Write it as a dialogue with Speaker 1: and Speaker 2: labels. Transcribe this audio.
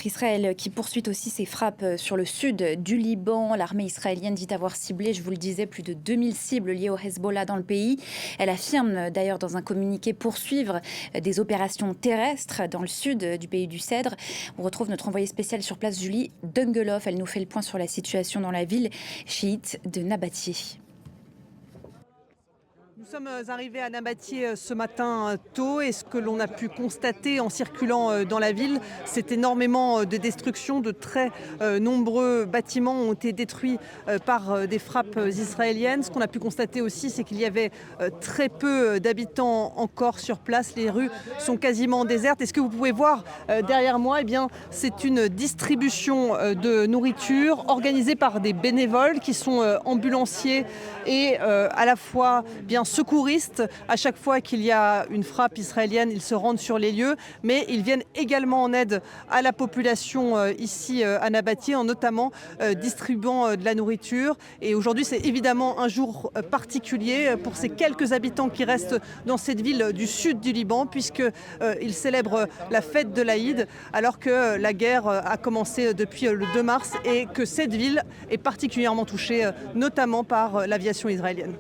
Speaker 1: Israël qui poursuit aussi ses frappes sur le sud du Liban. L'armée israélienne dit avoir ciblé, je vous le disais, plus de 2000 cibles liées au Hezbollah dans le pays. Elle affirme d'ailleurs dans un communiqué poursuivre des opérations terrestres dans le sud du pays du Cèdre. On retrouve notre envoyée spéciale sur place, Julie Dungeloff. Elle nous fait le point sur la situation dans la ville chiite de Nabatieh.
Speaker 2: Nous sommes arrivés à Nabatieh ce matin tôt et ce que l'on a pu constater en circulant dans la ville, c'est énormément de destruction. De très nombreux bâtiments ont été détruits par des frappes israéliennes. Ce qu'on a pu constater aussi, c'est qu'il y avait très peu d'habitants encore sur place. Les rues sont quasiment désertes. Et ce que vous pouvez voir derrière moi, eh bien, c'est une distribution de nourriture organisée par des bénévoles qui sont ambulanciers et à la fois bien secouristes. À chaque fois qu'il y a une frappe israélienne, ils se rendent sur les lieux, mais ils viennent également en aide à la population ici à Nabatieh, en notamment distribuant de la nourriture. Et aujourd'hui, c'est évidemment un jour particulier pour ces quelques habitants qui restent dans cette ville du sud du Liban, puisqu'ils célèbrent la fête de l'Aïd, alors que la guerre a commencé depuis le 2 mars et que cette ville est particulièrement touchée, notamment par l'aviation israélienne.